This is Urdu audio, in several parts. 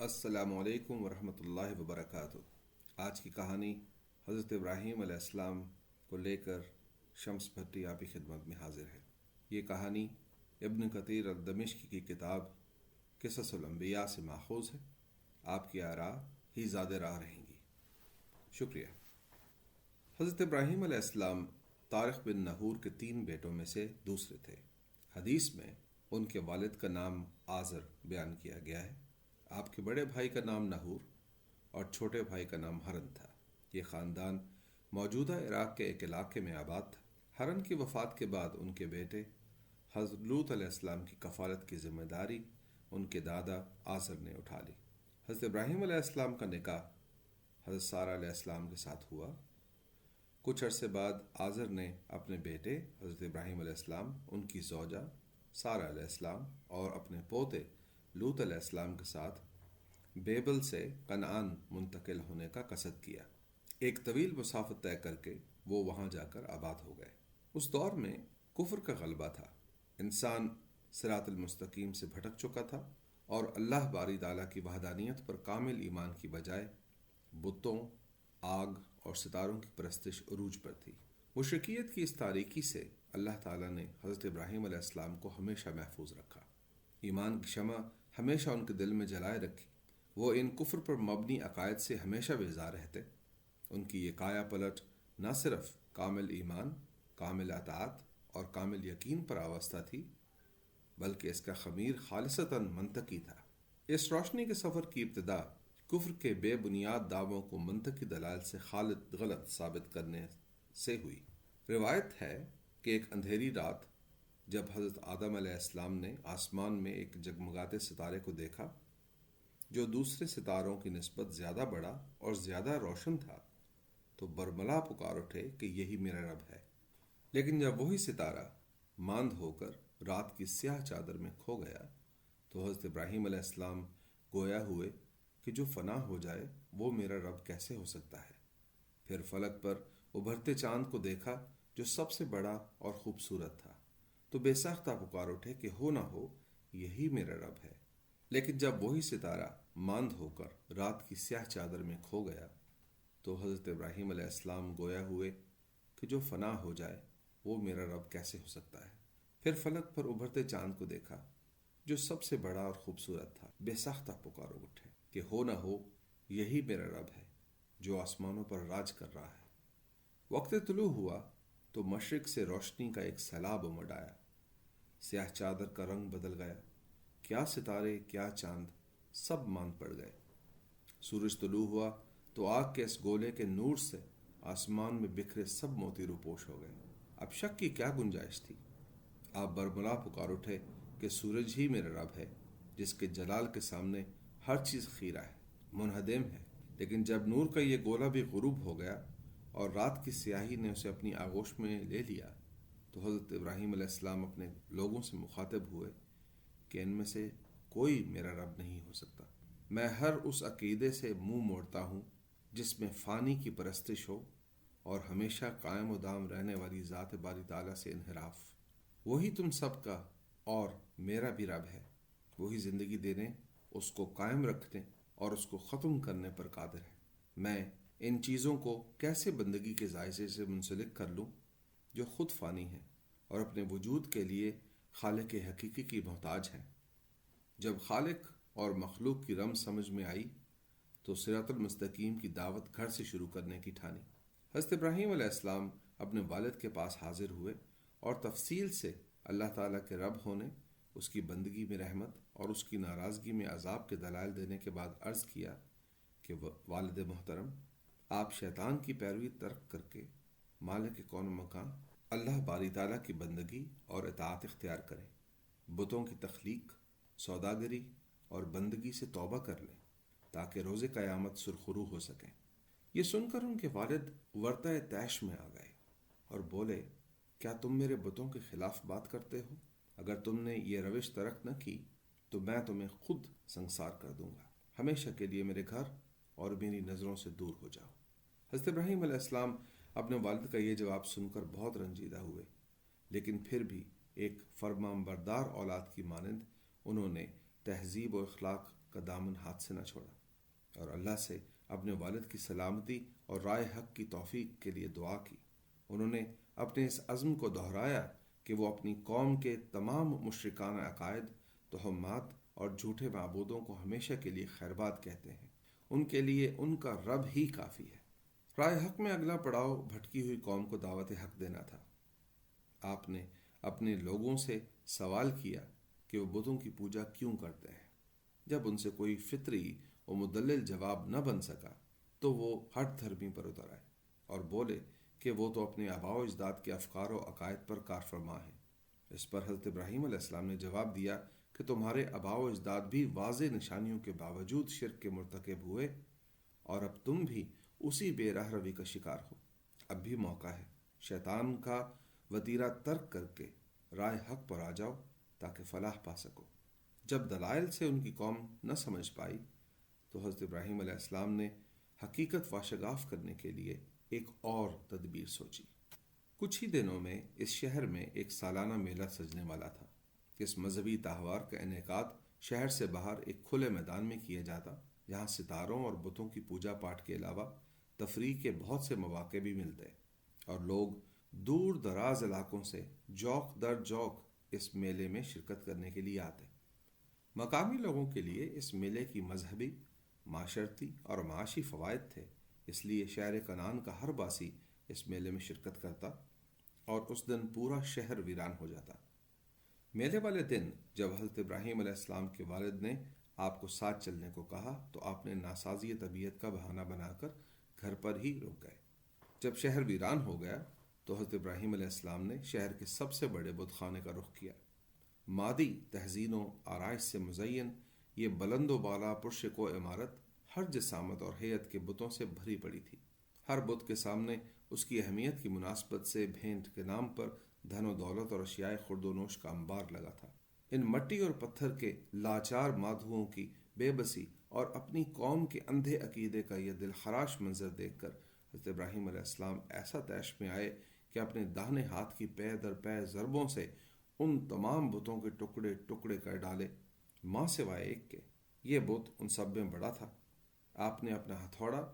السلام علیکم ورحمۃ اللہ وبرکاتہ۔ آج کی کہانی حضرت ابراہیم علیہ السلام کو لے کر شمس بھٹی آپ کی خدمت میں حاضر ہے۔ یہ کہانی ابن کثیر الدمشقی کی کتاب قصص الانبیاء سے ماخوذ ہے۔ آپ کی آراء ہی زیادہ راہ رہیں گی۔ شکریہ۔ حضرت ابراہیم علیہ السلام طارق بن نحور کے 3 بیٹوں میں سے دوسرے تھے۔ حدیث میں ان کے والد کا نام آزر بیان کیا گیا ہے۔ آپ کے بڑے بھائی کا نام نحور اور چھوٹے بھائی کا نام ہرن تھا۔ یہ خاندان موجودہ عراق کے ایک علاقے میں آباد تھا۔ ہرن کی وفات کے بعد ان کے بیٹے حضرت لوط علیہ السلام کی کفالت کی ذمہ داری ان کے دادا آزر نے اٹھا لی۔ حضرت ابراہیم علیہ السلام کا نکاح حضرت سارہ علیہ السلام کے ساتھ ہوا۔ کچھ عرصے بعد آزر نے اپنے بیٹے حضرت ابراہیم علیہ السلام، ان کی زوجہ سارہ علیہ السلام اور اپنے پوتے لوط علیہ السلام کے ساتھ بیبل سے کنعان منتقل ہونے کا قصد کیا۔ ایک طویل مسافت طے کر کے وہ وہاں جا کر آباد ہو گئے۔ اس دور میں کفر کا غلبہ تھا۔ انسان صراط المستقیم سے بھٹک چکا تھا اور اللہ باری تعالیٰ کی وحدانیت پر کامل ایمان کی بجائے بتوں، آگ اور ستاروں کی پرستش عروج پر تھی۔ مشرکیت کی اس تاریکی سے اللہ تعالیٰ نے حضرت ابراہیم علیہ السلام کو ہمیشہ محفوظ رکھا۔ ایمان کی شمع ہمیشہ ان کے دل میں جلائے رکھی۔ وہ ان کفر پر مبنی عقائد سے ہمیشہ بیزار رہتے۔ ان کی یہ کایا پلٹ نہ صرف کامل ایمان، کامل اطاعت اور کامل یقین پر آوستہ تھی، بلکہ اس کا خمیر خالصتاً منطقی تھا۔ اس روشنی کے سفر کی ابتدا کفر کے بے بنیاد دعووں کو منطقی دلائل سے غلط ثابت کرنے سے ہوئی۔ روایت ہے کہ ایک اندھیری رات جب حضرت آدم علیہ السلام نے آسمان میں ایک جگمگاتے ستارے کو دیکھا جو دوسرے ستاروں کی نسبت زیادہ بڑا اور زیادہ روشن تھا، تو برملا پکار اٹھے کہ یہی میرا رب ہے۔ لیکن جب وہی ستارہ ماند ہو کر رات کی سیاہ چادر میں کھو گیا تو حضرت ابراہیم علیہ السلام گویا ہوئے کہ جو فنا ہو جائے وہ میرا رب کیسے ہو سکتا ہے۔ پھر فلک پر ابھرتے چاند کو دیکھا جو سب سے بڑا اور خوبصورت تھا، تو بے ساختہ پکار اٹھے کہ ہو نہ ہو یہی میرا رب ہے۔ لیکن جب وہی ستارہ ماند ہو کر رات کی سیاہ چادر میں کھو گیا تو حضرت ابراہیم علیہ السلام گویا ہوئے کہ جو فنا ہو جائے وہ میرا رب کیسے ہو سکتا ہے۔ پھر فلک پر ابھرتے چاند کو دیکھا جو سب سے بڑا اور خوبصورت تھا، بے ساختہ پکار اٹھے کہ ہو نہ ہو یہی میرا رب ہے جو آسمانوں پر راج کر رہا ہے۔ وقت طلوع ہوا تو مشرق سے روشنی کا ایک سیلاب امڑ آیا۔ سیاہ چادر کا رنگ بدل گیا۔ کیا ستارے، کیا چاند، سب ماند پڑ گئے۔ سورج طلوع ہوا تو آگ کے اس گولے کے نور سے آسمان میں بکھرے سب موتی روپوش ہو گئے۔ اب شک کی کیا گنجائش تھی؟ آپ برملا پکار اٹھے کہ سورج ہی میرا رب ہے جس کے جلال کے سامنے ہر چیز خیرہ ہے، منہدم ہے۔ لیکن جب نور کا یہ گولہ بھی غروب ہو گیا اور رات کی سیاہی نے اسے اپنی آغوش میں لے لیا تو حضرت ابراہیم علیہ السلام اپنے لوگوں سے مخاطب ہوئے کہ ان میں سے کوئی میرا رب نہیں ہو سکتا۔ میں ہر اس عقیدے سے منہ موڑتا ہوں جس میں فانی کی پرستش ہو اور ہمیشہ قائم و دام رہنے والی ذات باری تعالیٰ سے انحراف۔ وہی تم سب کا اور میرا بھی رب ہے۔ وہی زندگی دینے، اس کو قائم رکھنے اور اس کو ختم کرنے پر قادر ہے۔ میں ان چیزوں کو کیسے بندگی کے ذائقے سے منسلک کر لوں جو خود فانی ہیں اور اپنے وجود کے لیے خالق حقیقی کی محتاج ہیں۔ جب خالق اور مخلوق کی رمز سمجھ میں آئی تو صراط المستقیم کی دعوت گھر سے شروع کرنے کی ٹھانی۔ حضرت ابراہیم علیہ السلام اپنے والد کے پاس حاضر ہوئے اور تفصیل سے اللہ تعالیٰ کے رب ہونے، اس کی بندگی میں رحمت اور اس کی ناراضگی میں عذاب کے دلائل دینے کے بعد عرض کیا کہ والد محترم، آپ شیطان کی پیروی ترک کر کے مالک کون و مکان اللہ باری تعالیٰ کی بندگی اور اطاعت اختیار کریں، بتوں کی تخلیق، سوداگری اور بندگی سے توبہ کر لیں تاکہ روز قیامت سرخرو ہو سکیں۔ یہ سن کر ان کے والد ورطہ طیش میں آ گئے اور بولے، کیا تم میرے بتوں کے خلاف بات کرتے ہو؟ اگر تم نے یہ روش ترک نہ کی تو میں تمہیں خود سنسار کر دوں گا۔ ہمیشہ کے لیے میرے گھر اور میری نظروں سے دور ہو جاؤ۔ حضرت ابراہیم علیہ السلام اپنے والد کا یہ جواب سن کر بہت رنجیدہ ہوئے، لیکن پھر بھی ایک فرمان بردار اولاد کی مانند انہوں نے تہذیب و اخلاق کا دامن ہاتھ سے نہ چھوڑا، اور اللہ سے اپنے والد کی سلامتی اور رائے حق کی توفیق کے لیے دعا کی۔ انہوں نے اپنے اس عزم کو دہرایا کہ وہ اپنی قوم کے تمام مشرکانہ عقائد، توہمات اور جھوٹے معبودوں کو ہمیشہ کے لیے خیرباد کہتے ہیں۔ ان کے لیے ان کا رب ہی کافی ہے۔ رائے حق میں اگلا پڑاؤ بھٹکی ہوئی قوم کو دعوت حق دینا تھا۔ آپ نے اپنے لوگوں سے سوال کیا کہ وہ بتوں کی پوجا کیوں کرتے ہیں۔ جب ان سے کوئی فطری و مدلل جواب نہ بن سکا تو وہ ہٹ دھرمی پر اتر آئے اور بولے کہ وہ تو اپنے آباء و اجداد کے افکار و عقائد پر کار فرما ہیں۔ اس پر حضرت ابراہیم علیہ السلام نے جواب دیا کہ تمہارے آباء و اجداد بھی واضح نشانیوں کے باوجود شرک کے مرتکب ہوئے، اور اب تم بھی اسی بے راہ روی کا شکار ہو۔ اب بھی موقع ہے، شیطان کا وتیرہ ترک کر کے رائے حق پر آ جاؤ تاکہ فلاح پا سکو۔ جب دلائل سے ان کی قوم نہ سمجھ پائی تو حضرت ابراہیم علیہ السلام نے حقیقت واشگاف کرنے کے لیے ایک اور تدبیر سوچی۔ کچھ ہی دنوں میں اس شہر میں ایک سالانہ میلہ سجنے والا تھا۔ اس مذہبی تہوار کا انعقاد شہر سے باہر ایک کھلے میدان میں کیا جاتا، جہاں ستاروں اور بتوں کی پوجا پاٹ کے علاوہ تفریح کے بہت سے مواقع بھی ملتے، اور لوگ دور دراز علاقوں سے جوق در جوق اس میلے میں شرکت کرنے کے لیے آتے۔ مقامی لوگوں کے لیے اس میلے کی مذہبی، معاشرتی اور معاشی فوائد تھے، اس لیے شہر کنعان کا ہر باسی اس میلے میں شرکت کرتا اور اس دن پورا شہر ویران ہو جاتا۔ میلے والے دن جب حضرت ابراہیم علیہ السلام کے والد نے آپ کو ساتھ چلنے کو کہا تو آپ نے ناسازی طبیعت کا بہانہ بنا کر گھر پر ہی رک گئے۔ جب شہر ویران ہو گیا تو حضرت ابراہیم علیہ السلام نے شہر کے سب سے بڑے بت خانے کا رخ کیا۔ مادی تحزین و آرائش سے مزین یہ بلند و بالا پرشکو عمارت ہر جسامت اور ہیئت کے بتوں سے بھری پڑی تھی۔ ہر بت کے سامنے اس کی اہمیت کی مناسبت سے بھینٹ کے نام پر دھن و دولت اور اشیاء خرد و نوش کا انبار لگا تھا۔ ان مٹی اور پتھر کے لاچار مادھوؤں کی بے بسی اور اپنی قوم کے اندھے عقیدے کا یہ دل خراش منظر دیکھ کر حضرت ابراہیم علیہ السلام ایسا طیش میں آئے کہ اپنے داہنے ہاتھ کی پے در پے ضربوں سے ان تمام بتوں کے ٹکڑے ٹکڑے کر ڈالے، ماں سوائے ایک کے۔ یہ بت ان سب میں بڑا تھا۔ آپ نے اپنا ہتھوڑا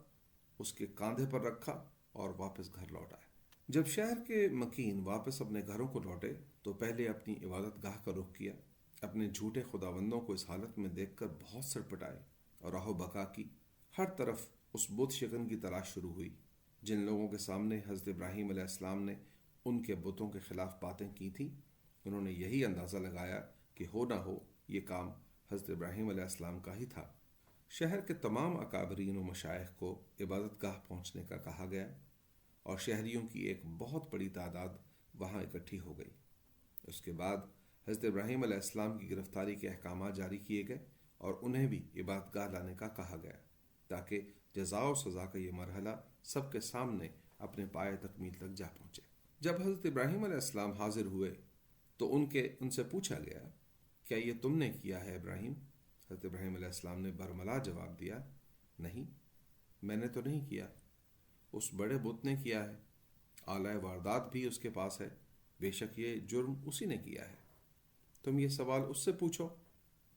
اس کے کاندھے پر رکھا اور واپس گھر لوٹ آئے۔ جب شہر کے مکین واپس اپنے گھروں کو لوٹے تو پہلے اپنی عبادت گاہ کا رخ کیا۔ اپنے جھوٹے خداوندوں کو اس حالت میں دیکھ کر بہت سرپٹائے اور آہ و بکا کی۔ ہر طرف اس بت شکن کی تلاش شروع ہوئی۔ جن لوگوں کے سامنے حضرت ابراہیم علیہ السلام نے ان کے بتوں کے خلاف باتیں کی تھیں، انہوں نے یہی اندازہ لگایا کہ ہو نہ ہو یہ کام حضرت ابراہیم علیہ السلام کا ہی تھا۔ شہر کے تمام اکابرین و مشائخ کو عبادت گاہ پہنچنے کا کہا گیا اور شہریوں کی ایک بہت بڑی تعداد وہاں اکٹھی ہو گئی۔ اس کے بعد حضرت ابراہیم علیہ السلام کی گرفتاری کے احکامات جاری کیے گئے اور انہیں بھی عبادت گاہ لانے کا کہا گیا تاکہ جزا و سزا کا یہ مرحلہ سب کے سامنے اپنے پائے تکمیل تک جا پہنچے۔ جب حضرت ابراہیم علیہ السلام حاضر ہوئے تو ان سے پوچھا گیا، کیا یہ تم نے کیا ہے ابراہیم؟ حضرت ابراہیم علیہ السلام نے برملا جواب دیا، نہیں، میں نے تو نہیں کیا، اس بڑے بت نے کیا ہے، آلہ واردات بھی اس کے پاس ہے، بے شک یہ جرم اسی نے کیا ہے۔ تم یہ سوال اس سے پوچھو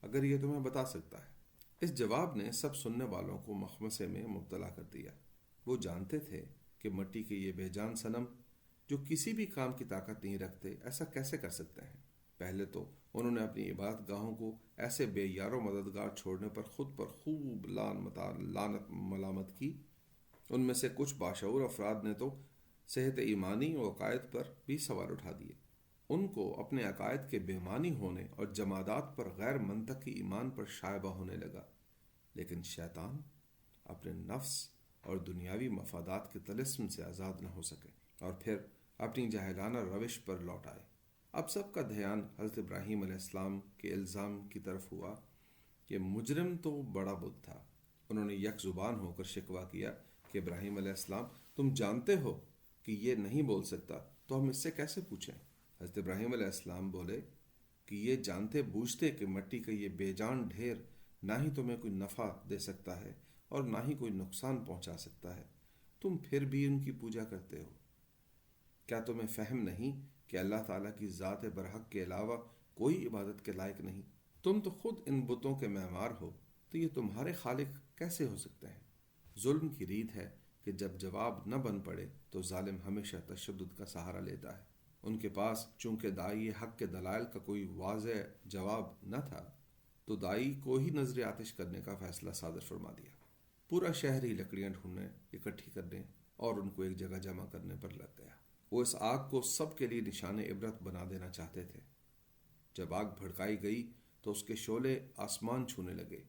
اگر یہ تمہیں بتا سکتا ہے۔ اس جواب نے سب سننے والوں کو مخمصے میں مبتلا کر دیا۔ وہ جانتے تھے کہ مٹی کے یہ بے جان صنم جو کسی بھی کام کی طاقت نہیں رکھتے ایسا کیسے کر سکتے ہیں۔ پہلے تو انہوں نے اپنی عبادت گاہوں کو ایسے بے یار و مددگار چھوڑنے پر خود پر خوب لعنت ملامت کی۔ ان میں سے کچھ باشعور افراد نے تو صحت ایمانی و عقائد پر بھی سوال اٹھا دیے۔ ان کو اپنے عقائد کے بے معنی ہونے اور جمادات پر غیر منطقی ایمان پر شائبہ ہونے لگا، لیکن شیطان اپنے نفس اور دنیاوی مفادات کے طلسم سے آزاد نہ ہو سکے اور پھر اپنی جاہلانہ روش پر لوٹ آئے۔ اب سب کا دھیان حضرت ابراہیم علیہ السلام کے الزام کی طرف ہوا کہ مجرم تو بڑا بت تھا۔ انہوں نے یک زبان ہو کر شکوہ کیا کہ ابراہیم علیہ السلام، تم جانتے ہو کہ یہ نہیں بول سکتا تو ہم اس سے کیسے پوچھیں؟ حضرت ابراہیم علیہ السلام بولے کہ یہ جانتے بوجھتے کہ مٹی کا یہ بے جان ڈھیر نہ ہی تمہیں کوئی نفع دے سکتا ہے اور نہ ہی کوئی نقصان پہنچا سکتا ہے، تم پھر بھی ان کی پوجا کرتے ہو۔ کیا تمہیں فہم نہیں کہ اللہ تعالیٰ کی ذات برحق کے علاوہ کوئی عبادت کے لائق نہیں؟ تم تو خود ان بتوں کے معمار ہو تو یہ تمہارے خالق کیسے ہو سکتے ہیں؟ ظلم کی ریت ہے کہ جب جواب نہ بن پڑے تو ظالم ہمیشہ تشدد کا سہارا لیتا ہے۔ ان کے پاس چونکہ داعی حق کے دلائل کا کوئی واضح جواب نہ تھا تو داعی کو ہی نظر آتش کرنے کا فیصلہ صادر فرما دیا۔ پورا شہر ہی لکڑیاں ڈھونڈنے، اکٹھی کرنے اور ان کو ایک جگہ جمع کرنے پر لگ گیا۔ وہ اس آگ کو سب کے لیے نشان عبرت بنا دینا چاہتے تھے۔ جب آگ بھڑکائی گئی تو اس کے شعلے آسمان چھونے لگے۔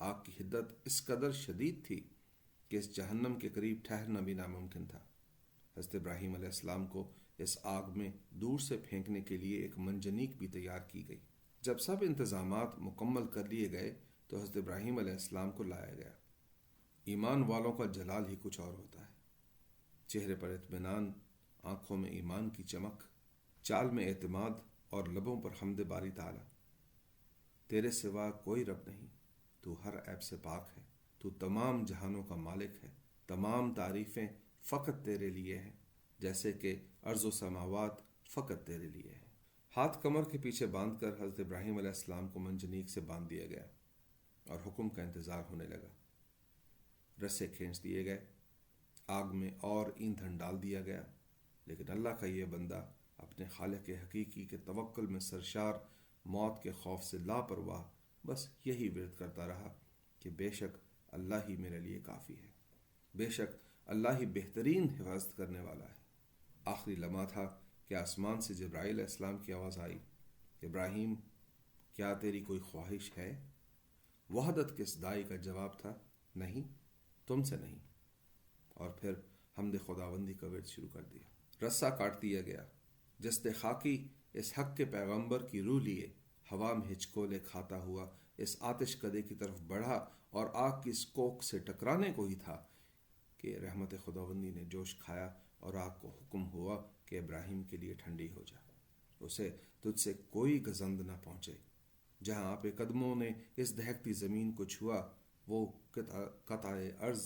آگ کی حدت اس قدر شدید تھی کہ اس جہنم کے قریب ٹھہرنا بھی ناممکن تھا۔ حضرت ابراہیم علیہ السلام کو اس آگ میں دور سے پھینکنے کے لیے ایک منجنیق بھی تیار کی گئی۔ جب سب انتظامات مکمل کر لیے گئے تو حضرت ابراہیم علیہ السلام کو لایا گیا۔ ایمان والوں کا جلال ہی کچھ اور ہوتا ہے۔ چہرے پر اطمینان، آنکھوں میں ایمان کی چمک، چال میں اعتماد اور لبوں پر حمد باری تعالی۔ تیرے سوا کوئی رب نہیں، تو ہر عیب سے پاک ہے، تو تمام جہانوں کا مالک ہے، تمام تعریفیں فقط تیرے لیے ہیں، جیسے کہ ارض و سماوات فقط تیرے لیے ہیں۔ ہاتھ کمر کے پیچھے باندھ کر حضرت ابراہیم علیہ السلام کو منجنیق سے باندھ دیا گیا اور حکم کا انتظار ہونے لگا۔ رسے کھینچ دیے گئے، آگ میں اور ایندھن ڈال دیا گیا، لیکن اللہ کا یہ بندہ اپنے خالق حقیقی کے توکل میں سرشار، موت کے خوف سے لاپرواہ، بس یہی ورد کرتا رہا کہ بے شک اللہ ہی میرے لیے کافی ہے، بے شک اللہ ہی بہترین حفاظت کرنے والا ہے۔ آخری لمحہ تھا کہ آسمان سے جبرائیل علیہ السلام کی آواز آئی، ابراہیم کیا تیری کوئی خواہش ہے؟ وحدت کے اس داعی کا جواب تھا، نہیں، تم سے نہیں۔ اور پھر حمد خداوندی کا ورد شروع کر دیا۔ رسہ کاٹ دیا گیا۔ جسد خاکی اس حق کے پیغمبر کی روح لیے ہوا میں ہچکولے کھاتا ہوا اس آتش کدے کی طرف بڑھا اور آگ کی اس کوک سے ٹکرانے کو ہی تھا کہ رحمت خداوندی نے جوش کھایا اور آگ کو حکم ہوا کہ ابراہیم کے لیے ٹھنڈی ہو جا، اسے تجھ سے کوئی گزند نہ پہنچے۔ جہاں آپ قدموں نے اس دہکتی زمین کو چھوا وہ قطع ارض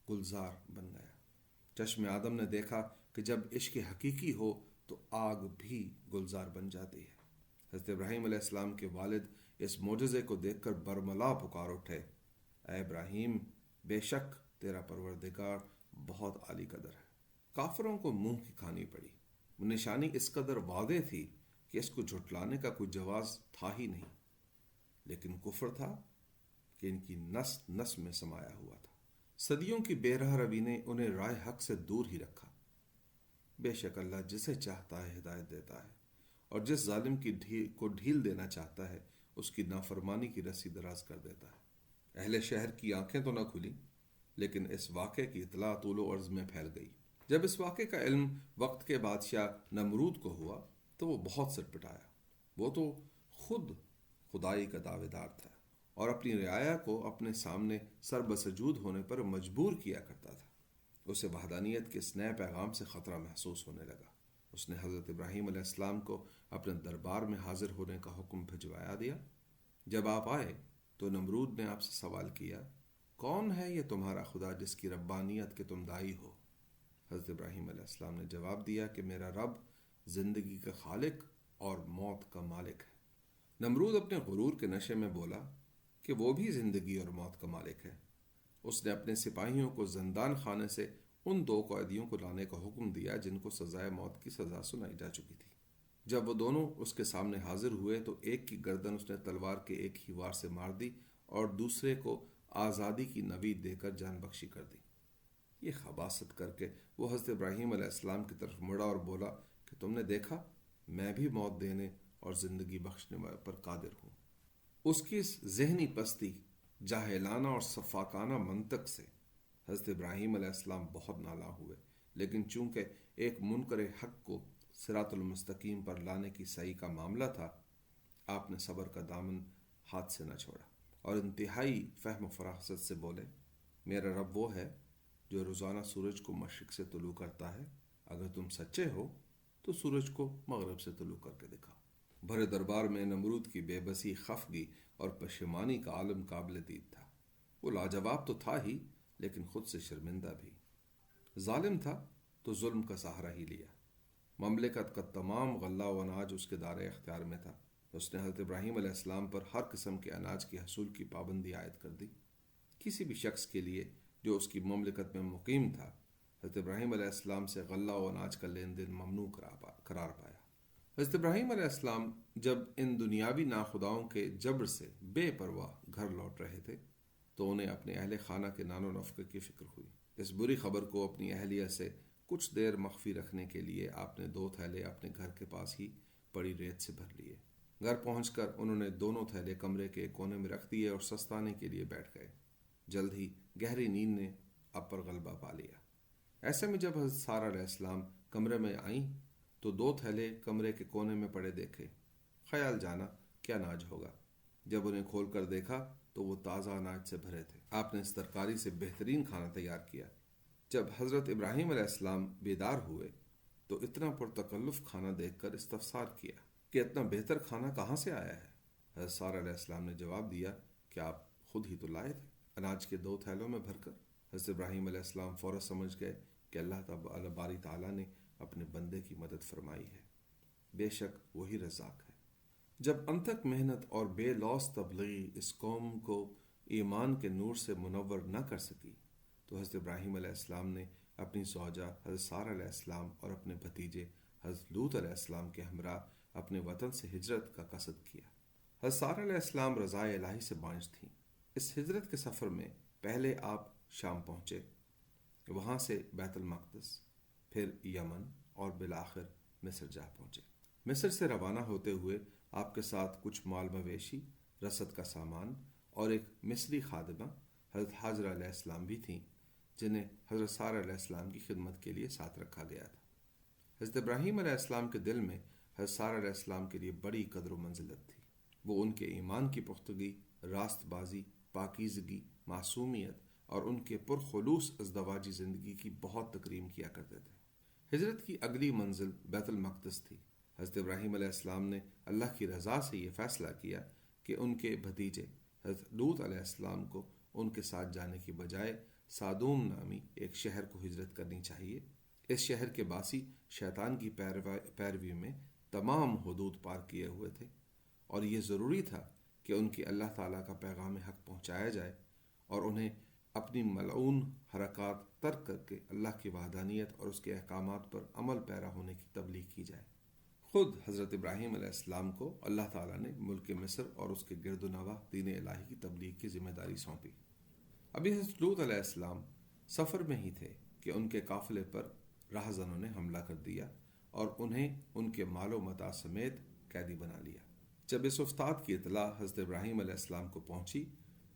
گلزار بن گیا۔ چشم آدم نے دیکھا کہ جب عشق حقیقی ہو تو آگ بھی گلزار بن جاتی ہے۔ حضرت ابراہیم علیہ السلام کے والد اس معجزے کو دیکھ کر برملا پکار اٹھے، اے ابراہیم، بے شک تیرا پروردگار بہت عالی قدر ہے۔ کافروں کو منہ کی کھانی پڑی۔ نشانی اس قدر واضح تھی کہ اس کو جھٹلانے کا کوئی جواز تھا ہی نہیں، لیکن کفر تھا کہ ان کی نس نس میں سمایا ہوا تھا۔ صدیوں کی بے راہ روی نے انہیں رائے حق سے دور ہی رکھا۔ بے شک اللہ جسے چاہتا ہے ہدایت دیتا ہے، اور جس ظالم کو ڈھیل دینا چاہتا ہے اس کی نافرمانی کی رسی دراز کر دیتا ہے۔ اہل شہر کی آنکھیں تو نہ کھلیں، لیکن اس واقعے کی اطلاع طول و عرض میں پھیل گئی۔ جب اس واقعے کا علم وقت کے بادشاہ نمرود کو ہوا تو وہ بہت سرپٹایا۔ وہ تو خود خدائی کا دعوے دار تھا اور اپنی رعایا کو اپنے سامنے سر بسجود ہونے پر مجبور کیا کرتا تھا۔ اسے وحدانیت کے اس نئے پیغام سے خطرہ محسوس ہونے لگا۔ اس نے حضرت ابراہیم علیہ السلام کو اپنے دربار میں حاضر ہونے کا حکم بھجوایا دیا۔ جب آپ آئے تو نمرود نے آپ سے سوال کیا، کون ہے یہ تمہارا خدا جس کی ربانیت کے تم داعی ہو؟ حضرت ابراہیم علیہ السلام نے جواب دیا کہ میرا رب زندگی کا خالق اور موت کا مالک ہے۔ نمرود اپنے غرور کے نشے میں بولا کہ وہ بھی زندگی اور موت کا مالک ہے۔ اس نے اپنے سپاہیوں کو زندان خانے سے ان 2 قیدیوں کو لانے کا حکم دیا جن کو سزائے موت کی سزا سنائی جا چکی تھی۔ جب وہ دونوں اس کے سامنے حاضر ہوئے تو ایک کی گردن اس نے تلوار کے ایک ہی وار سے مار دی اور دوسرے کو آزادی کی نوید دے کر جان بخشی کر دی۔ یہ خباثت کر کے وہ حضرت ابراہیم علیہ السلام کی طرف مڑا اور بولا کہ تم نے دیکھا میں بھی موت دینے اور زندگی بخشنے پر قادر ہوں۔ اس کی اس ذہنی پستی، جاہلانہ اور سفاکانہ منطق سے حضرت ابراہیم علیہ السلام بہت نالاں ہوئے، لیکن چونکہ ایک منکر حق کو صراط المستقیم پر لانے کی سعی کا معاملہ تھا، آپ نے صبر کا دامن ہاتھ سے نہ چھوڑا اور انتہائی فہم و فراست سے بولے، میرا رب وہ ہے جو روزانہ سورج کو مشرق سے طلوع کرتا ہے، اگر تم سچے ہو تو سورج کو مغرب سے طلوع کر کے دکھاؤ۔ بھرے دربار میں نمرود کی بے بسی، خفگی اور پشیمانی کا عالم قابل دید تھا۔ وہ لاجواب تو تھا ہی، لیکن خود سے شرمندہ بھی۔ ظالم تھا تو ظلم کا سہارا ہی لیا۔ مملکت کا تمام غلہ و اناج اس کے دائرۂ اختیار میں تھا۔ اس نے حضرت ابراہیم علیہ السلام پر ہر قسم کے اناج کے حصول کی پابندی عائد کر دی۔ کسی بھی شخص کے لیے جو اس کی مملکت میں مقیم تھا، حضرت ابراہیم علیہ السلام سے غلہ و اناج کا لین دین ممنوع قرار پایا۔ حضرت ابراہیم علیہ السلام جب ان دنیاوی ناخداؤں کے جبر سے بے پرواہ گھر لوٹ رہے تھے تو انہیں اپنے اہل خانہ کے نان و نفقے کی فکر ہوئی۔ اس بری خبر کو اپنی اہلیہ سے کچھ دیر مخفی رکھنے کے لیے آپ نے 2 تھیلے اپنے گھر کے پاس ہی پڑی ریت سے بھر لیے۔ گھر پہنچ کر انہوں نے دونوں تھیلے کمرے کے ایک کونے میں رکھ دیے اور سستانے کے لیے بیٹھ گئے۔ جلد ہی گہری نیند نے اب پر غلبہ پا لیا۔ ایسے میں جب حضرت سارہ علیہ السلام کمرے میں آئیں تو 2 تھیلے کمرے کے کونے میں پڑے دیکھے۔ خیال جانا کیا اناج ہوگا۔ جب انہیں کھول کر دیکھا تو وہ تازہ اناج سے بھرے تھے۔ آپ نے اس ترکاری سے بہترین کھانا تیار کیا۔ جب حضرت ابراہیم علیہ السلام بیدار ہوئے تو اتنا پرتکلف کھانا دیکھ کر استفسار کیا کہ اتنا بہتر کھانا کہاں سے آیا ہے؟ حضرت سارہ علیہ السلام نے جواب دیا کہ آپ خود ہی تو لائے تھے، اناج کے 2 تھیلوں میں بھر کر۔ حضرت ابراہیم علیہ السلام فوراً سمجھ گئے کہ اللہ باری تعالیٰ نے اپنے بندے کی مدد فرمائی ہے، بے شک وہی رزاق ہے۔ جب انتھک محنت اور بے لوث تبلیغ اس قوم کو ایمان کے نور سے منور نہ کر سکی تو حضرت ابراہیم علیہ السلام نے اپنی زوجہ حضرت سارہ علیہ السلام اور اپنے بھتیجے حضرت لوط علیہ السلام کے ہمراہ اپنے وطن سے ہجرت کا قصد کیا۔ حضرت سارہ علیہ السلام رضائے الہی سے بانج تھیں۔ اس ہجرت کے سفر میں پہلے آپ شام پہنچے، وہاں سے بیت المقدس، پھر یمن اور بالآخر مصر جا پہنچے۔ مصر سے روانہ ہوتے ہوئے آپ کے ساتھ کچھ مال مویشی، رسد کا سامان اور ایک مصری خادمہ حضرت حاجرہ علیہ السلام بھی تھیں، جنہیں حضرت سارہ علیہ السلام کی خدمت کے لیے ساتھ رکھا گیا تھا۔ حضرت ابراہیم علیہ السلام کے دل میں حضرت سارہ علیہ السلام کے لیے بڑی قدر و منزلت تھی۔ وہ ان کے ایمان کی پختگی، راست بازی، پاکیزگی، معصومیت اور ان کے پرخلوص ازدواجی زندگی کی بہت تکریم کیا کرتے تھے۔ ہجرت کی اگلی منزل بیت المقدس تھی۔ حضرت ابراہیم علیہ السلام نے اللہ کی رضا سے یہ فیصلہ کیا کہ ان کے بھتیجے حضرت لوط علیہ السلام کو ان کے ساتھ جانے کی بجائے سادوم نامی ایک شہر کو ہجرت کرنی چاہیے۔ اس شہر کے باسی شیطان کی پیروی میں تمام حدود پار کیے ہوئے تھے، اور یہ ضروری تھا کہ ان کی اللہ تعالیٰ کا پیغام حق پہنچایا جائے اور انہیں اپنی ملعون حرکات ترک کر کے اللہ کی وحدانیت اور اس کے احکامات پر عمل پیرا ہونے کی تبلیغ کی جائے۔ خود حضرت ابراہیم علیہ السلام کو اللہ تعالیٰ نے ملک مصر اور اس کے گرد و نواح دین الہی کی تبلیغ کی ذمہ داری سونپی۔ ابھی حضرت لوط علیہ السلام سفر میں ہی تھے کہ ان کے قافلے پر راہزنوں نے حملہ کر دیا اور انہیں ان کے مال و متاع سمیت قیدی بنا لیا۔ جب اس افتاد کی اطلاع حضرت ابراہیم علیہ السلام کو پہنچی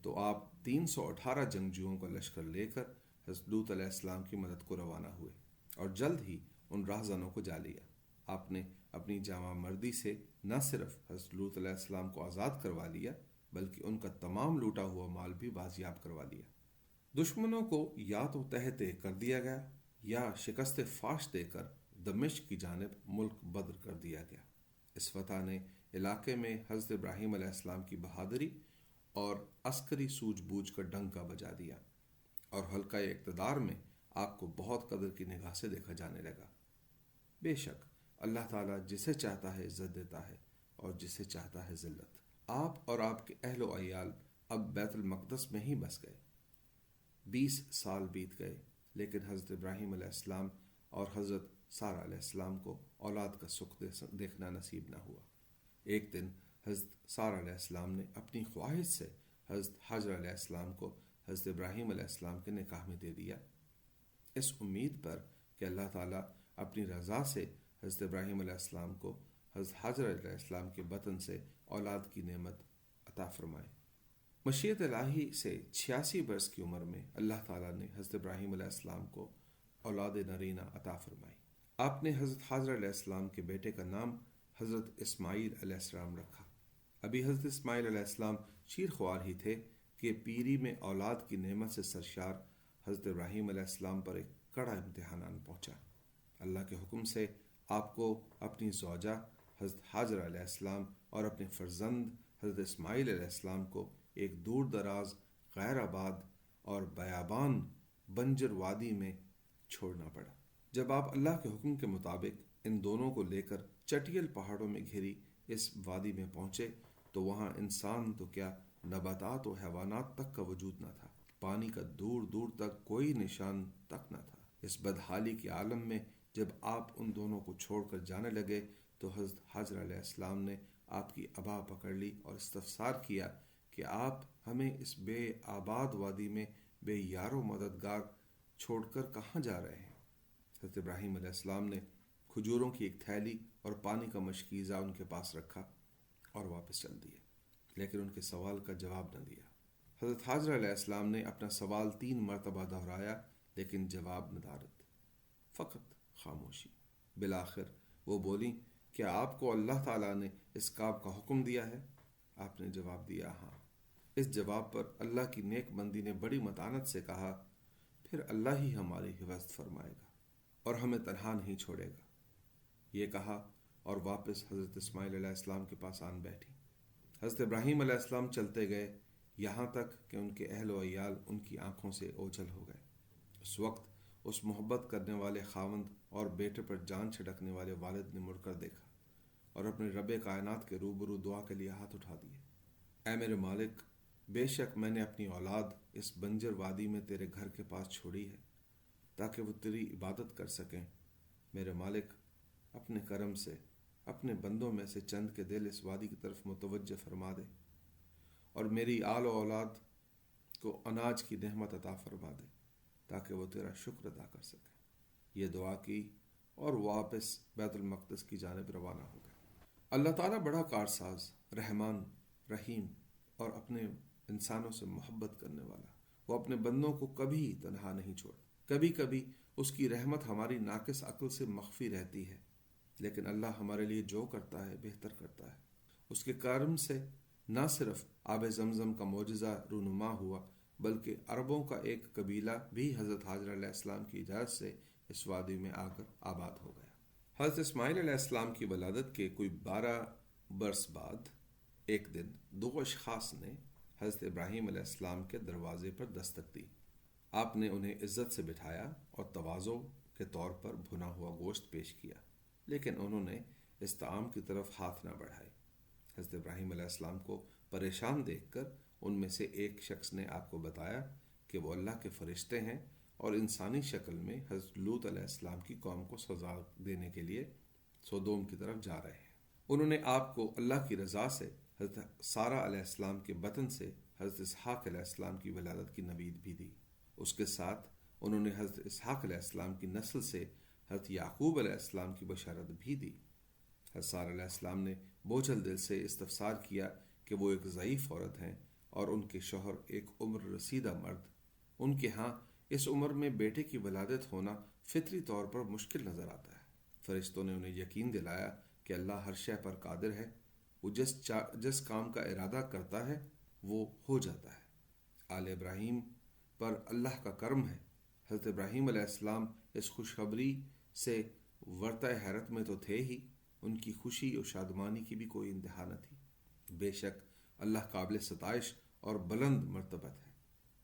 تو آپ 318 جنگجوؤں کا لشکر لے کر حضرت لوط علیہ السلام کی مدد کو روانہ ہوئے اور جلد ہی ان راہزنوں کو جا لیا۔ آپ نے اپنی جامع مردی سے نہ صرف حضرت لوط علیہ السلام کو آزاد کروا لیا بلکہ ان کا تمام لوٹا ہوا مال بھی بازیاب کروا لیا۔ دشمنوں کو یا تو تہتے کر دیا گیا یا شکست فاش دے کر دمشق کی جانب ملک بدر کر دیا گیا۔ اس فتح نے علاقے میں حضرت ابراہیم علیہ السلام کی بہادری اور عسکری سوجھ بوجھ کا ڈنکا بجا دیا، اور حلقہ اقتدار میں آپ کو بہت قدر کی نگاہ سے دیکھا جانے لگا۔ بے شک اللہ تعالیٰ جسے چاہتا ہے عزت دیتا ہے اور جسے چاہتا ہے ذلت۔ آپ اور آپ کے اہل و عیال اب بیت المقدس میں ہی بس گئے۔ 20 سال بیت گئے، لیکن حضرت ابراہیم علیہ السلام اور حضرت سارہ علیہ السلام کو اولاد کا سکھ دیکھنا نصیب نہ ہوا۔ ایک دن حضرت سارہ علیہ السلام نے اپنی خواہش سے حضرت حاجرہ علیہ السلام کو حضرت ابراہیم علیہ السلام کے نکاح میں دے دیا، اس امید پر کہ اللہ تعالیٰ اپنی رضا سے حضرت ابراہیم علیہ السلام کو حضرت حاجرہ علیہ السلام کے بطن سے اولاد کی نعمت عطا فرمائے۔ مشیت الہی سے 86 برس کی عمر میں اللہ تعالیٰ نے حضرت ابراہیم علیہ السلام کو اولاد نرینہ عطا فرمائی۔ آپ نے حضرت حاجرہ علیہ السلام کے بیٹے کا نام حضرت اسماعیل علیہ السلام رکھا۔ ابھی حضرت اسماعیل علیہ السلام شیر خوار ہی تھے کہ پیری میں اولاد کی نعمت سے سرشار حضرت ابراہیم علیہ السلام پر ایک کڑا امتحان آن پہنچا۔ اللہ کے حکم سے آپ کو اپنی زوجہ حضرت حاجرہ علیہ السلام اور اپنے فرزند حضرت اسماعیل علیہ السلام کو ایک دور دراز غیر آباد اور بیابان بنجر وادی میں چھوڑنا پڑا۔ جب آپ اللہ کے حکم کے مطابق ان دونوں کو لے کر چٹیل پہاڑوں میں گھری اس وادی میں پہنچے تو وہاں انسان تو کیا، نباتات و حیوانات تک کا وجود نہ تھا، پانی کا دور دور تک کوئی نشان تک نہ تھا۔ اس بدحالی کے عالم میں جب آپ ان دونوں کو چھوڑ کر جانے لگے تو حضرت حاضر علیہ السلام نے آپ کی ابا پکڑ لی اور استفسار کیا کہ آپ ہمیں اس بے آباد وادی میں بے یار و مددگار چھوڑ کر کہاں جا رہے ہیں؟ حضرت ابراہیم علیہ السلام نے کھجوروں کی ایک تھیلی اور پانی کا مشکیزہ ان کے پاس رکھا اور واپس چل دیے، لیکن ان کے سوال کا جواب نہ دیا۔ حضرت حاضر علیہ السلام نے اپنا سوال 3 مرتبہ دہرایا لیکن جواب ندارت، فقط خاموشی۔ بالآخر وہ بولی، کیا آپ کو اللہ تعالیٰ نے اس کام کا حکم دیا ہے؟ آپ نے جواب دیا، ہاں۔ اس جواب پر اللہ کی نیک بندی نے بڑی متانت سے کہا، پھر اللہ ہی ہماری حفاظت فرمائے گا اور ہمیں تنہا نہیں چھوڑے گا۔ یہ کہا اور واپس حضرت اسماعیل علیہ السلام کے پاس آن بیٹھی۔ حضرت ابراہیم علیہ السلام چلتے گئے یہاں تک کہ ان کے اہل و عیال ان کی آنکھوں سے اوجھل ہو گئے۔ اس وقت اس محبت کرنے والے خاوند اور بیٹے پر جان چھڑکنے والے والد نے مڑ کر دیکھا اور اپنے رب کائنات کے روبرو دعا کے لیے ہاتھ اٹھا دیے۔ اے میرے مالک، بے شک میں نے اپنی اولاد اس بنجر وادی میں تیرے گھر کے پاس چھوڑی ہے تاکہ وہ تیری عبادت کر سکیں۔ میرے مالک، اپنے کرم سے اپنے بندوں میں سے چند کے دل اس وادی کی طرف متوجہ فرما دے اور میری آل و اولاد کو اناج کی نعمت عطا فرما دے تاکہ وہ تیرا شکر ادا کر سکیں۔ یہ دعا کی اور واپس بیت المقدس کی جانب روانہ ہو گئے۔ اللہ تعالیٰ بڑا کارساز، رحمان، رحیم اور اپنے انسانوں سے محبت کرنے والا، وہ اپنے بندوں کو کبھی تنہا نہیں چھوڑ۔ کبھی کبھی اس کی رحمت ہماری ناقص عقل سے مخفی رہتی ہے، لیکن اللہ ہمارے لیے جو کرتا ہے بہتر کرتا ہے۔ اس کے کرم سے نہ صرف آب زمزم کا معجزہ رونما ہوا بلکہ عربوں کا ایک قبیلہ بھی حضرت حاضر علیہ السلام کی اجازت سے اس وادی میں آ کر آباد ہو گیا۔ حضرت اسماعیل علیہ السلام کی ولادت کے کوئی 12 برس بعد ایک دن 2 اشخاص نے حضرت ابراہیم علیہ السلام کے دروازے پر دستک دی۔ آپ نے انہیں عزت سے بٹھایا اور تواضع کے طور پر بھنا ہوا گوشت پیش کیا، لیکن انہوں نے اس طعام کی طرف ہاتھ نہ بڑھائے۔ حضرت ابراہیم علیہ السلام کو پریشان دیکھ کر ان میں سے ایک شخص نے آپ کو بتایا کہ وہ اللہ کے فرشتے ہیں اور انسانی شکل میں حضرت لوط علیہ السلام کی قوم کو سزا دینے کے لیے سودوم کی طرف جا رہے ہیں۔ انہوں نے آپ کو اللہ کی رضا سے حضرت سارہ علیہ السلام کے بطن سے حضرت اسحاق علیہ السلام کی ولادت کی نوید بھی دی۔ اس کے ساتھ انہوں نے حضرت اسحاق علیہ السلام کی نسل سے حضرت یعقوب علیہ السلام کی بشارت بھی دی۔ حضرت سارہ علیہ السلام نے بوجھل دل سے استفسار کیا کہ وہ ایک ضعیف عورت ہیں اور ان کے شوہر ایک عمر رسیدہ مرد، ان کے ہاں اس عمر میں بیٹے کی ولادت ہونا فطری طور پر مشکل نظر آتا ہے۔ فرشتوں نے انہیں یقین دلایا کہ اللہ ہر شے پر قادر ہے، وہ جس کام کا ارادہ کرتا ہے وہ ہو جاتا ہے۔ آل ابراہیم پر اللہ کا کرم ہے۔ حضرت ابراہیم علیہ السلام اس خوشخبری سے ورطہ حیرت میں تو تھے ہی، ان کی خوشی اور شادمانی کی بھی کوئی انتہا نہ تھی۔ بے شک اللہ قابل ستائش اور بلند مرتبت ہے۔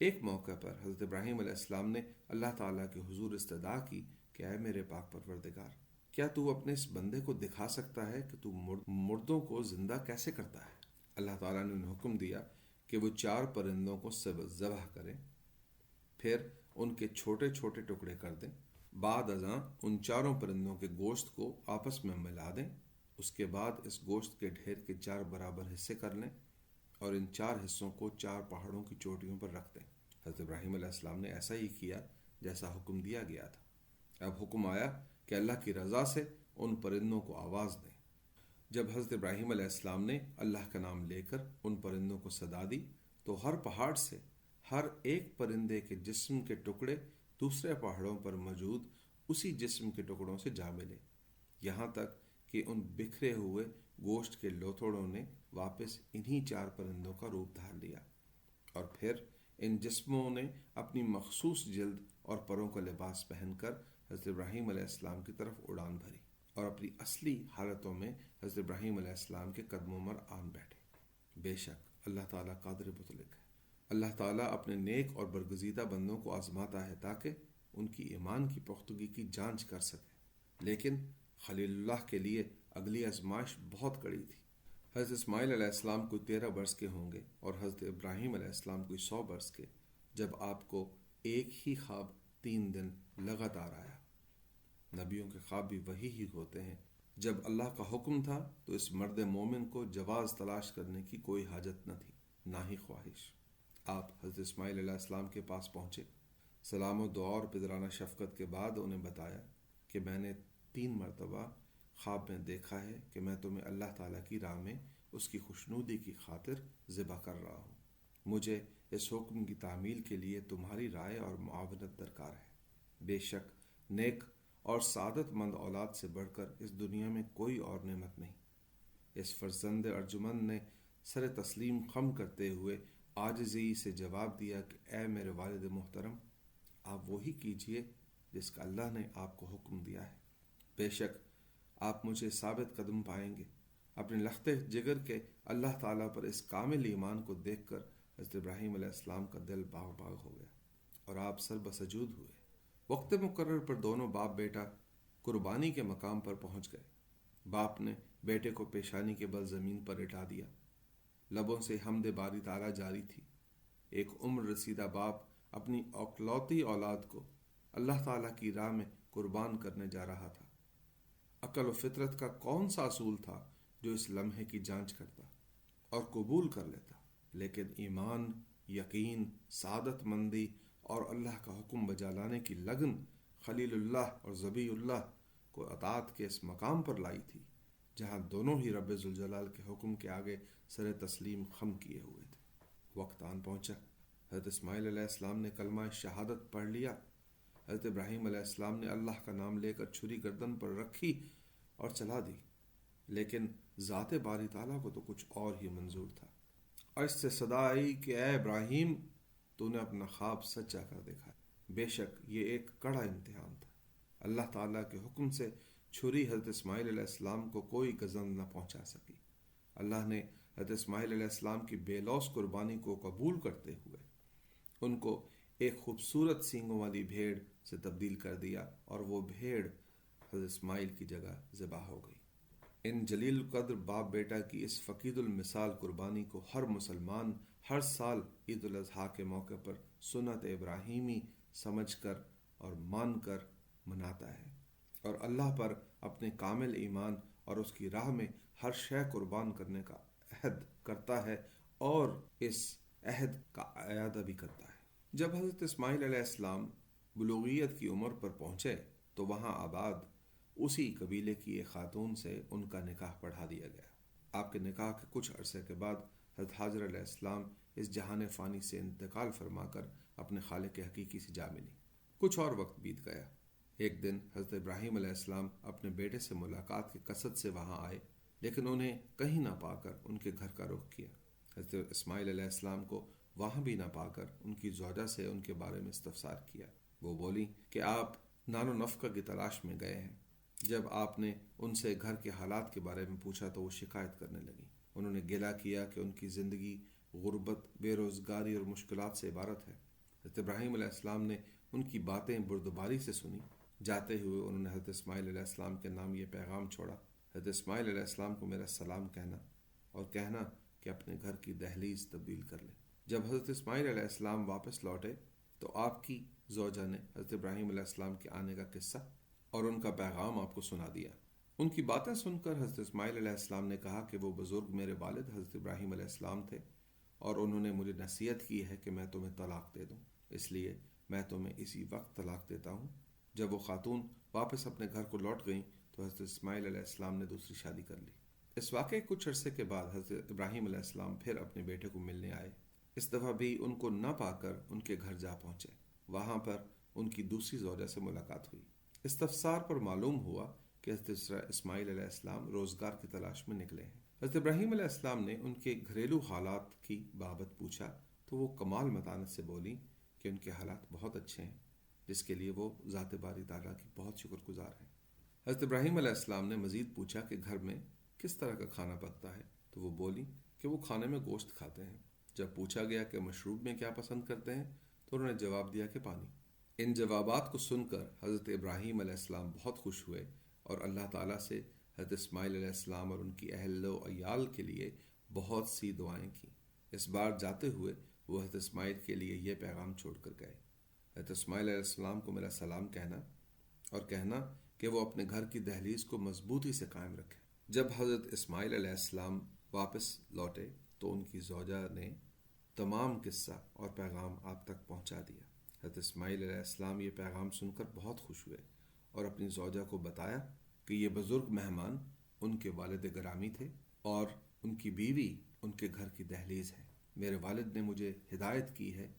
ایک موقع پر حضرت ابراہیم علیہ السلام نے اللہ تعالیٰ کے حضور استدعا کی کہ اے میرے پاک پروردگار، کیا تو اپنے اس بندے کو دکھا سکتا ہے کہ تو مردوں کو زندہ کیسے کرتا ہے؟ اللہ تعالیٰ نے انہیں حکم دیا کہ وہ 4 پرندوں کو ذبح کریں، پھر ان کے چھوٹے چھوٹے ٹکڑے کر دیں، بعد ازاں ان 4 پرندوں کے گوشت کو آپس میں ملا دیں، اس کے بعد اس گوشت کے ڈھیر کے 4 برابر حصے کر لیں اور ان 4 حصوں کو 4 پہاڑوں کی چوٹیوں پر رکھ دیں۔ حضرت ابراہیم علیہ السلام نے ایسا ہی کیا جیسا حکم دیا گیا تھا۔ اب حکم آیا کہ اللہ کی رضا سے ان پرندوں کو آواز دیں۔ جب حضرت ابراہیم علیہ السلام نے اللہ کا نام لے کر ان پرندوں کو صدا دی تو ہر پہاڑ سے ہر ایک پرندے کے جسم کے ٹکڑے دوسرے پہاڑوں پر موجود اسی جسم کے ٹکڑوں سے جا ملے، یہاں تک کہ ان بکھرے ہوئے گوشت کے لوتھڑوں نے واپس انہی 4 پرندوں کا روپ دھار لیا، اور پھر ان جسموں نے اپنی مخصوص جلد اور پروں کا لباس پہن کر حضرت ابراہیم علیہ السلام کی طرف اڑان بھری اور اپنی اصلی حالتوں میں حضرت ابراہیم علیہ السلام کے قدموں پر آن بیٹھے۔ بے شک اللہ تعالیٰ قادر مطلق ہے۔ اللہ تعالیٰ اپنے نیک اور برگزیدہ بندوں کو آزماتا ہے تاکہ ان کی ایمان کی پختگی کی جانچ کر سکے، لیکن خلیل اللہ کے لیے اگلی آزمائش بہت کڑی تھی۔ حضرت اسماعیل علیہ السلام کوئی 13 برس کے ہوں گے اور حضرت ابراہیم علیہ السلام کوئی 100 برس کے، جب آپ کو ایک ہی خواب 3 دن لگاتار آیا۔ نبیوں کے خواب بھی وہی ہی ہوتے ہیں۔ جب اللہ کا حکم تھا تو اس مرد مومن کو جواز تلاش کرنے کی کوئی حاجت نہ تھی، نہ ہی خواہش۔ آپ حضرت اسماعیل علیہ السلام کے پاس پہنچے، سلام و دعا اور پدرانہ شفقت کے بعد انہیں بتایا کہ میں نے 3 مرتبہ خواب میں دیکھا ہے کہ میں تمہیں اللہ تعالیٰ کی راہ میں اس کی خوشنودی کی خاطر ذبح کر رہا ہوں۔ مجھے اس حکم کی تعمیل کے لیے تمہاری رائے اور معاونت درکار ہے۔ بے شک نیک اور سعادت مند اولاد سے بڑھ کر اس دنیا میں کوئی اور نعمت نہیں۔ اس فرزند ارجمند نے سر تسلیم خم کرتے ہوئے عاجزی سے جواب دیا کہ اے میرے والد محترم، آپ وہی کیجئے جس کا اللہ نے آپ کو حکم دیا ہے۔ بے شک آپ مجھے ثابت قدم پائیں گے۔ اپنے لخت جگر کے اللہ تعالیٰ پر اس کامل ایمان کو دیکھ کر حضرت ابراہیم علیہ السلام کا دل باغ باغ ہو گیا اور آپ سر بسجود ہوئے۔ وقت مقرر پر دونوں باپ بیٹا قربانی کے مقام پر پہنچ گئے۔ باپ نے بیٹے کو پیشانی کے بل زمین پر لٹا دیا، لبوں سے حمد باری تعالیٰ جاری تھی۔ ایک عمر رسیدہ باپ اپنی اکلوتی اولاد کو اللہ تعالیٰ کی راہ میں قربان کرنے جا رہا تھا۔ عقل و فطرت کا کون سا اصول تھا جو اس لمحے کی جانچ کرتا اور قبول کر لیتا، لیکن ایمان، یقین، سعادت مندی اور اللہ کا حکم بجا لانے کی لگن خلیل اللہ اور ذبی اللہ کو اطاعت کے اس مقام پر لائی تھی جہاں دونوں ہی رب ذوالجلال کے حکم کے آگے سر تسلیم خم کیے ہوئے تھے۔ وقت آن پہنچا، حضرت اسماعیل علیہ السلام نے کلمہ شہادت پڑھ لیا۔ حضرت ابراہیم علیہ السلام نے اللہ کا نام لے کر چھری گردن پر رکھی اور چلا دی، لیکن ذات باری تعالیٰ کو تو کچھ اور ہی منظور تھا، اور اس سے صدا آئی کہ اے ابراہیم، تو نے اپنا خواب سچا کر دکھایا۔ بے شک یہ ایک کڑا امتحان تھا۔ اللہ تعالیٰ کے حکم سے چھری حضرت اسماعیل علیہ السلام کو کوئی گزند نہ پہنچا سکی۔ اللہ نے حضرت اسماعیل علیہ السلام کی بے لوث قربانی کو قبول کرتے ہوئے ان کو ایک خوبصورت سینگوں والی بھیڑ سے تبدیل کر دیا، اور وہ بھیڑ حضرت اسماعیل کی جگہ ذبح ہو گئی۔ ان جلیل القدر باپ بیٹا کی اس فقید المثال قربانی کو ہر مسلمان ہر سال عید الاضحیٰ کے موقع پر سنت ابراہیمی سمجھ کر اور مان کر مناتا ہے، اور اللہ پر اپنے کامل ایمان اور اس کی راہ میں ہر شے قربان کرنے کا عہد کرتا ہے، اور اس عہد کا اعادہ بھی کرتا ہے۔ جب حضرت اسماعیل علیہ السلام بلوغیت کی عمر پر پہنچے تو وہاں آباد اسی قبیلے کی ایک خاتون سے ان کا نکاح پڑھا دیا گیا۔ آپ کے نکاح کے کچھ عرصے کے بعد حضرت حاجر علیہ السلام اس جہان فانی سے انتقال فرما کر اپنے خالق حقیقی سے جا ملی۔ کچھ اور وقت بیت گیا۔ ایک دن حضرت ابراہیم علیہ السلام اپنے بیٹے سے ملاقات کے قصد سے وہاں آئے، لیکن انہیں کہیں نہ پا کر ان کے گھر کا رخ کیا۔ حضرت اسماعیل علیہ السلام کو وہاں بھی نہ پا کر ان کی زوجہ سے ان کے بارے میں استفسار کیا۔ وہ بولی کہ آپ نان و نفقہ کی تلاش میں گئے ہیں۔ جب آپ نے ان سے گھر کے حالات کے بارے میں پوچھا تو وہ شکایت کرنے لگی۔ انہوں نے گلہ کیا کہ ان کی زندگی غربت، بے روزگاری اور مشکلات سے عبارت ہے۔ حضرت ابراہیم علیہ السلام نے ان کی باتیں بردباری سے سنی۔ جاتے ہوئے انہوں نے حضرت اسماعیل علیہ السلام کے نام یہ پیغام چھوڑا: حضرت اسماعیل علیہ السلام کو میرا سلام کہنا اور کہنا کہ اپنے گھر کی دہلیز تبدیل کر لیں۔ جب حضرت اسماعیل علیہ السلام واپس لوٹے تو آپ کی زوجہ نے حضرت ابراہیم علیہ السلام کے آنے کا قصہ اور ان کا پیغام آپ کو سنا دیا۔ ان کی باتیں سن کر حضرت اسماعیل علیہ السلام نے کہا کہ وہ بزرگ میرے والد حضرت ابراہیم علیہ السلام تھے، اور انہوں نے مجھے نصیحت کی ہے کہ میں تمہیں طلاق دے دوں، اس لیے میں تمہیں اسی وقت طلاق دیتا ہوں۔ جب وہ خاتون واپس اپنے گھر کو لوٹ گئیں تو حضرت اسماعیل علیہ السلام نے دوسری شادی کر لی۔ اس واقعے کچھ عرصے کے بعد حضرت ابراہیم علیہ السلام پھر اپنے بیٹے کو ملنے آئے۔ اس دفعہ بھی ان کو نہ پا کر ان کے گھر جا پہنچے۔ وہاں پر ان کی دوسری زوجہ سے ملاقات ہوئی۔ استفسار پر معلوم ہوا کہ حضرت اسماعیل علیہ السلام روزگار کی تلاش میں نکلے ہیں۔ حضرت ابراہیم علیہ السلام نے ان کے گھریلو حالات کی بابت پوچھا تو وہ کمال متانت سے بولی کہ ان کے حالات بہت اچھے ہیں، جس کے لیے وہ ذات باری تعالیٰ کی بہت شکر گزار ہیں۔ حضرت ابراہیم علیہ السلام نے مزید پوچھا کہ گھر میں کس طرح کا کھانا پکتا ہے تو وہ بولی کہ وہ کھانے میں گوشت کھاتے ہیں۔ جب پوچھا گیا کہ مشروب میں کیا پسند کرتے ہیں تو انہوں نے جواب دیا کہ پانی۔ ان جوابات کو سن کر حضرت ابراہیم علیہ السلام بہت خوش ہوئے اور اللہ تعالیٰ سے حضرت اسماعیل علیہ السلام اور ان کی اہل و عیال کے لیے بہت سی دعائیں کیں۔ اس بار جاتے ہوئے وہ حضرت اسماعیل کے لیے یہ پیغام چھوڑ کر گئے: حضرت اسماعیل علیہ السلام کو میرا سلام کہنا اور کہنا کہ وہ اپنے گھر کی دہلیز کو مضبوطی سے قائم رکھیں۔ جب حضرت اسماعیل علیہ السلام واپس لوٹے تو ان کی زوجہ نے تمام قصہ اور پیغام آپ تک پہنچا دیا۔ حضرت اسماعیل علیہ السلام یہ پیغام سن کر بہت خوش ہوئے اور اپنی زوجہ کو بتایا کہ یہ بزرگ مہمان ان کے والد گرامی تھے اور ان کی بیوی ان کے گھر کی دہلیز ہے۔ میرے والد نے مجھے ہدایت کی ہے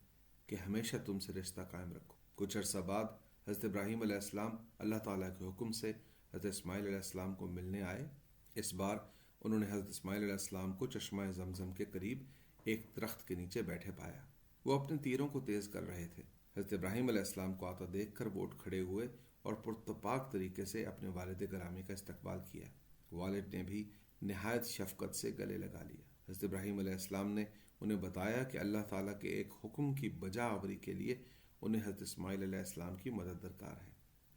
کہ ہمیشہ تم سے رشتہ قائم رکھو۔ کچھ عرصہ بعد حضرت ابراہیم علیہ السلام اللہ تعالیٰ کے حکم سے حضرت اسماعیل علیہ السلام کو ملنے آئے۔ اس بار انہوں نے حضرت اسماعیل علیہ السلام کو چشمہ زمزم کے قریب ایک درخت کے نیچے بیٹھے پایا۔ وہ اپنے تیروں کو تیز کر رہے تھے۔ حضرت ابراہیم علیہ السلام کو آتا دیکھ کر وہ اٹھ کھڑے ہوئے اور پرتپاک طریقے سے اپنے والد گرامی کا استقبال کیا۔ والد نے بھی نہایت شفقت سے گلے لگا لیا۔ حضرت ابراہیم علیہ السلام نے انہیں بتایا کہ اللہ تعالیٰ کے ایک حکم کی بجا آوری کے لیے انہیں حضرت اسماعیل علیہ السلام کی مدد درکار ہے۔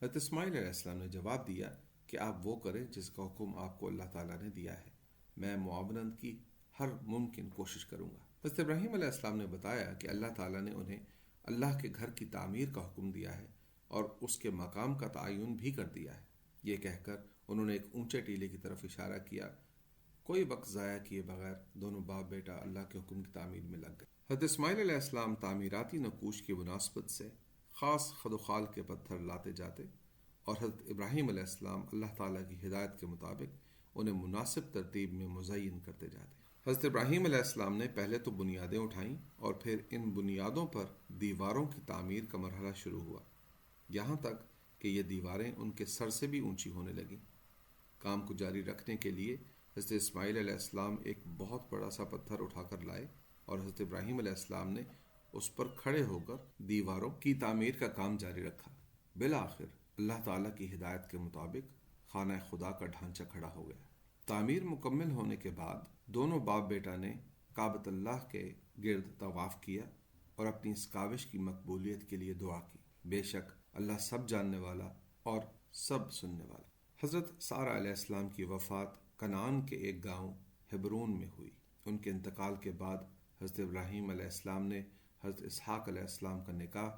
حضرت اسماعیل علیہ السلام نے جواب دیا کہ آپ وہ کریں جس کا حکم آپ کو اللہ تعالیٰ نے دیا ہے، میں معاونت کی ہر ممکن کوشش کروں گا۔ حضرت ابراہیم علیہ السلام نے بتایا کہ اللہ تعالیٰ نے انہیں اللہ کے گھر کی تعمیر کا حکم دیا ہے اور اس کے مقام کا تعین بھی کر دیا ہے۔ یہ کہہ کر انہوں نے ایک اونچے ٹیلے کی طرف اشارہ کیا۔ کوئی وقت ضائع کیے بغیر دونوں باپ بیٹا اللہ کے حکم کی تعمیر میں لگ گئے۔ حضرت اسماعیل علیہ السلام تعمیراتی نقوش کی مناسبت سے خاص خد و خال کے پتھر لاتے جاتے اور حضرت ابراہیم علیہ السلام اللہ تعالیٰ کی ہدایت کے مطابق انہیں مناسب ترتیب میں مزین کرتے جاتے۔ حضرت ابراہیم علیہ السلام نے پہلے تو بنیادیں اٹھائیں اور پھر ان بنیادوں پر دیواروں کی تعمیر کا مرحلہ شروع ہوا، یہاں تک کہ یہ دیواریں ان کے سر سے بھی اونچی ہونے لگیں۔ کام کو جاری رکھنے کے لیے حضرت اسماعیل علیہ السلام ایک بہت بڑا سا پتھر اٹھا کر لائے اور حضرت ابراہیم علیہ السلام نے اس پر کھڑے ہو کر دیواروں کی تعمیر کا کام جاری رکھا۔ بالآخر اللہ تعالیٰ کی ہدایت کے مطابق خانہ خدا کا ڈھانچہ کھڑا ہو گیا۔ تعمیر مکمل ہونے کے بعد دونوں باپ بیٹا نے کعبۃ اللہ کے گرد طواف کیا اور اپنی اس کاوش کی مقبولیت کے لیے دعا کی۔ بے شک اللہ سب جاننے والا اور سب سننے والا۔ حضرت سارہ علیہ السلام کی وفات کنعان کے ایک گاؤں ہبرون میں ہوئی۔ ان کے انتقال کے بعد حضرت ابراہیم علیہ السلام نے حضرت اسحاق علیہ السلام کا نکاح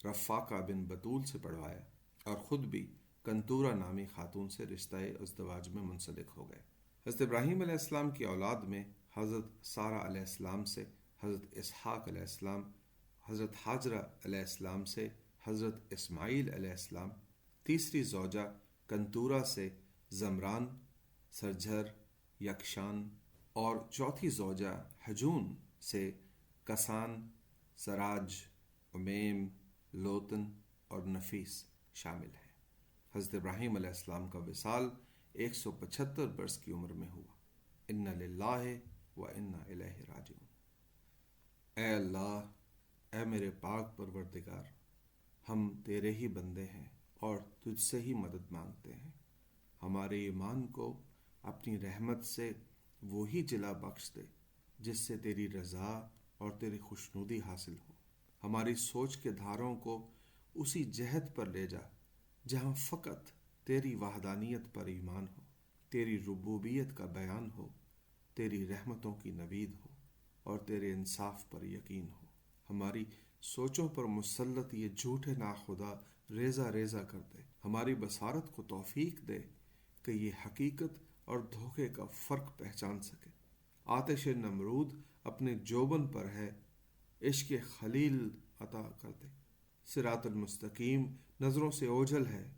رفاقہ بن بطول سے پڑھوایا اور خود بھی کنتورہ نامی خاتون سے رشتہ ازدواج میں منسلک ہو گئے۔ حضرت ابراہیم علیہ السلام کی اولاد میں حضرت سارہ علیہ السلام سے حضرت اسحاق علیہ السلام، حضرت حاجرہ علیہ السلام سے حضرت اسماعیل علیہ السلام، تیسری زوجہ کنتورہ سے زمران، سرجھر، یکشان اور چوتھی زوجہ حجون سے کسان، سراج، امیم، لوتن اور نفیس شامل ہیں۔ حضرت ابراہیم علیہ السلام کا وصال 175 برس کی عمر میں ہوا۔ اِنَّ لِلَّهِ وَإِنَّا إِلَيْهِ رَاجِعُونَ۔ اے اللہ، اے میرے پاک پروردگار، ہم تیرے ہی بندے ہیں اور تجھ سے ہی مدد مانگتے ہیں۔ ہمارے ایمان کو اپنی رحمت سے وہی جلا بخش دے جس سے تیری رضا اور تیری خوشنودی حاصل ہو۔ ہماری سوچ کے دھاروں کو اسی جہت پر لے جا جہاں فقط تیری وحدانیت پر ایمان ہو، تیری ربوبیت کا بیان ہو، تیری رحمتوں کی نوید ہو اور تیرے انصاف پر یقین ہو۔ ہماری سوچوں پر مسلط یہ جھوٹے ناخدا ریزہ ریزہ کر دے۔ ہماری بصارت کو توفیق دے کہ یہ حقیقت اور دھوکے کا فرق پہچان سکے۔ آتش نمرود اپنے جوبن پر ہے، عشق خلیل عطا کر دے۔ صراط المستقیم نظروں سے اوجھل ہے،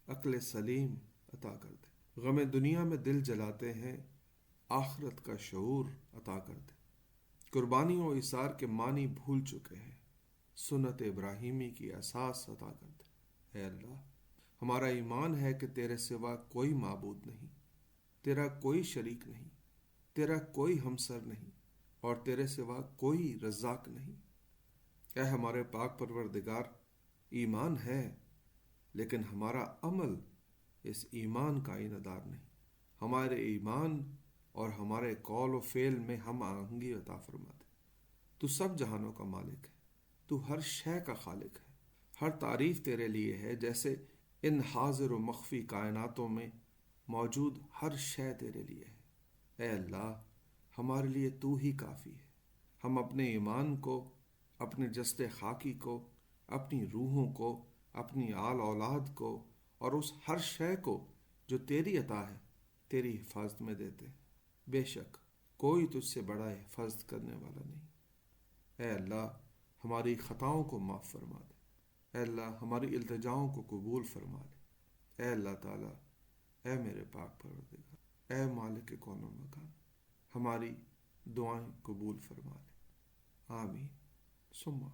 عقل سلیم عطا کر دے۔ غم دنیا میں دل جلاتے ہیں، آخرت کا شعور عطا کر دے۔ قربانی و ایثار کے معنی بھول چکے ہیں، سنت ابراہیمی کی اساس عطا کر دے۔ اے اللہ، ہمارا ایمان ہے کہ تیرے سوا کوئی معبود نہیں، تیرا کوئی شریک نہیں، تیرا کوئی ہمسر نہیں اور تیرے سوا کوئی رزاق نہیں۔ اے ہمارے پاک پروردگار، ایمان ہے لیکن ہمارا عمل اس ایمان کا عینیدار نہیں۔ ہمارے ایمان اور ہمارے قول و فعل میں ہم آہنگی عطا فرما دے۔ تو سب جہانوں کا مالک ہے، تو ہر شے کا خالق ہے۔ ہر تعریف تیرے لیے ہے، جیسے ان حاضر و مخفی کائناتوں میں موجود ہر شے تیرے لیے ہے۔ اے اللہ، ہمارے لیے تو ہی کافی ہے۔ ہم اپنے ایمان کو، اپنے جسد خاکی کو، اپنی روحوں کو، اپنی آل اولاد کو اور اس ہر شے کو جو تیری عطا ہے تیری حفاظت میں دیتے ہیں۔ بے شک کوئی تجھ سے بڑا حفاظت کرنے والا نہیں۔ اے اللہ، ہماری خطاؤں کو معاف فرما دے۔ اے اللہ، ہماری التجاؤں کو قبول فرما لے۔ اے اللہ تعالیٰ، اے میرے پاک پروردگار، اے مالک کون و مکان، ہماری دعائیں قبول فرما لے۔ آمین ثم